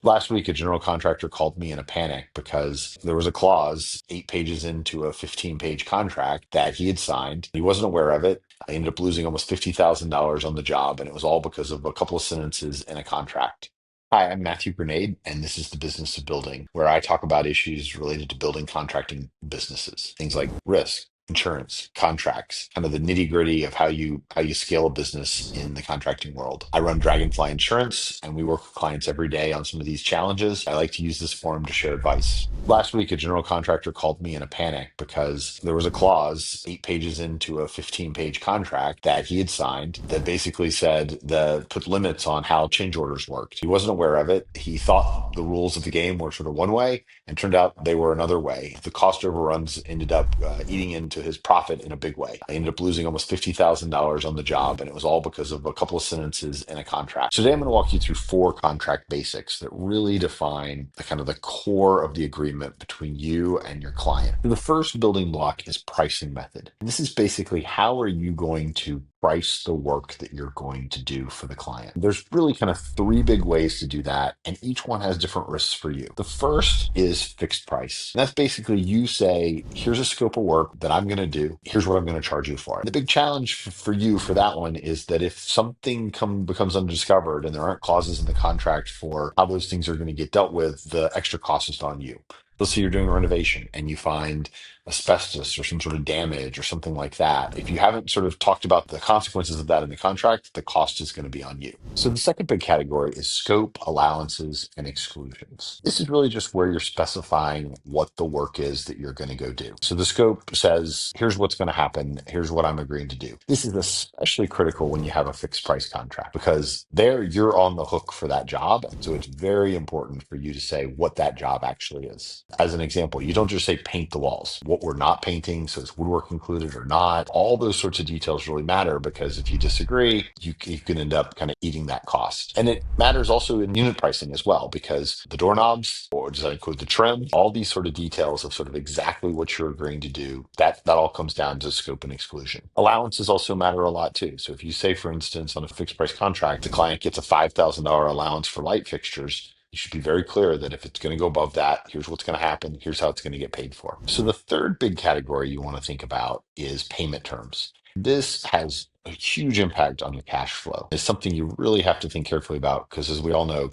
Last week, a general contractor called me in a panic because there was a clause 8 pages into a 15-page contract that he had signed. He wasn't aware of it. I ended up losing almost $50,000 on the job, and it was all because of a couple of sentences in a contract. Hi, I'm Matthew Grenade, and this is the Business of Building, where I talk about issues related to building contracting businesses, things like risk, insurance, contracts, kind of the nitty-gritty of how you scale a business in the contracting world. I run Dragonfly Insurance, and we work with clients every day on some of these challenges. I like to use this forum to share advice. Last week, a general contractor called me in a panic because there was a clause 8 pages into a 15-page contract that he had signed that basically said that put limits on how change orders worked. He wasn't aware of it. He thought the rules of the game were sort of one way, and turned out they were another way. The cost overruns ended up eating into his profit in a big way. I ended up losing almost $50,000 on the job, and it was all because of a couple of sentences in a contract. So today I'm going to walk you through four contract basics that really define the kind of the core of the agreement between you and your client. The first building block is pricing method. And this is basically how are you going to price the work that you're going to do for the client. There's really kind of three big ways to do that, and each one has different risks for you. The first is fixed price. And that's basically you say, here's a scope of work that I'm going to do. Here's what I'm going to charge you for it. The big challenge for you for that one is that if something becomes undiscovered and there aren't clauses in the contract for how those things are going to get dealt with, the extra cost is on you. Let's say you're doing a renovation and you find asbestos or some sort of damage or something like that. If you haven't sort of talked about the consequences of that in the contract, the cost is going to be on you. So the second big category is scope, allowances, and exclusions. This is really just where you're specifying what the work is that you're going to go do. So the scope says, here's what's going to happen. Here's what I'm agreeing to do. This is especially critical when you have a fixed price contract because there you're on the hook for that job. And so it's very important for you to say what that job actually is. As an example, you don't just say paint the walls. What we're not painting, so is woodwork included or not? All those sorts of details really matter because if you disagree, you can end up kind of eating that cost. And it matters also in unit pricing as well because the doorknobs, or does that include the trim? All these sort of details of sort of exactly what you're agreeing to do, that all comes down to scope and exclusion. Allowances also matter a lot too. So if you say, for instance, on a fixed price contract, the client gets a $5,000 allowance for light fixtures, you should be very clear that if it's going to go above that, here's what's going to happen. Here's how it's going to get paid for. So the third big category you want to think about is payment terms. This has a huge impact on your cash flow. It's something you really have to think carefully about because, as we all know,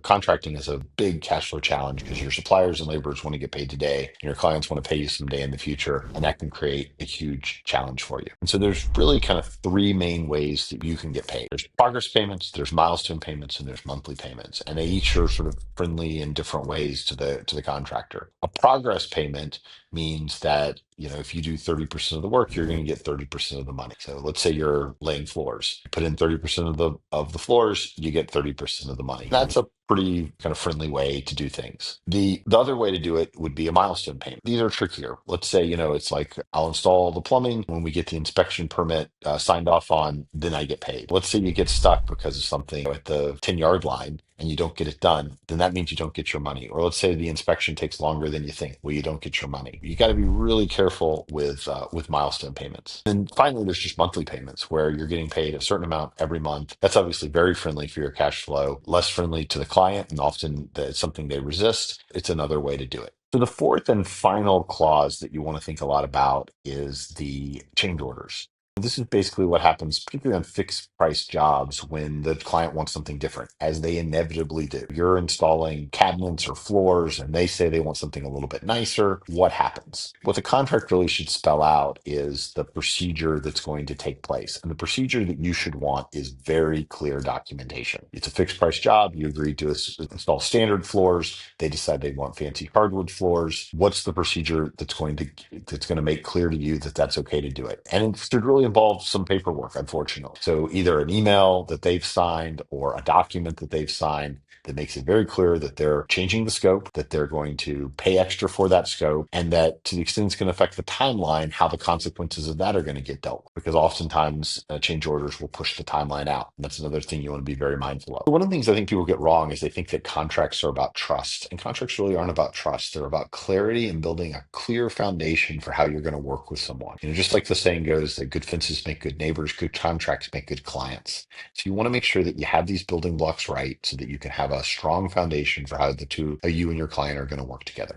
contracting is a big cash flow challenge because your suppliers and laborers want to get paid today, and your clients want to pay you someday in the future, and that can create a huge challenge for you. And so there's really kind of three main ways that you can get paid. There's progress payments, there's milestone payments, and there's monthly payments, and they each are sort of friendly in different ways to the contractor. A progress payment means that, if you do 30% of the work, you're going to get 30% of the money. So let's say you're laying floors. You put in 30% of the floors, you get 30% of the money. That's a pretty kind of friendly way to do things. The other way to do it would be a milestone payment. These are trickier. Let's say, it's like I'll install the plumbing. When we get the inspection permit signed off on, then I get paid. Let's say you get stuck because of something at the 10-yard line and you don't get it done, then that means you don't get your money. Or let's say the inspection takes longer than you think. Well, you don't get your money. You got to be really careful with milestone payments. And finally, there's just monthly payments where you're getting paid a certain amount every month. That's obviously very friendly for your cash flow, less friendly to the client, and often it's something they resist. It's another way to do it. So the fourth and final clause that you want to think a lot about is the change orders. This is basically what happens, particularly on fixed price jobs, when the client wants something different, as they inevitably do. You're installing cabinets or floors, and they say they want something a little bit nicer. What happens? What the contract really should spell out is the procedure that's going to take place. And the procedure that you should want is very clear documentation. It's a fixed price job. You agree to install standard floors. They decide they want fancy hardwood floors. What's the procedure that's going to make clear to you that that's okay to do it? And it should really involve some paperwork, unfortunately. So either an email that they've signed or a document that they've signed that makes it very clear that they're changing the scope, that they're going to pay extra for that scope, and that to the extent it's going to affect the timeline, how the consequences of that are going to get dealt with. Because oftentimes change orders will push the timeline out. And that's another thing you want to be very mindful of. One of the things I think people get wrong is they think that contracts are about trust. And contracts really aren't about trust. They're about clarity and building a clear foundation for how you're going to work with someone. Just like the saying goes that good fences make good neighbors, good contracts make good clients. So you want to make sure that you have these building blocks right so that you can have a strong foundation for how the two, how you and your client are going to work together.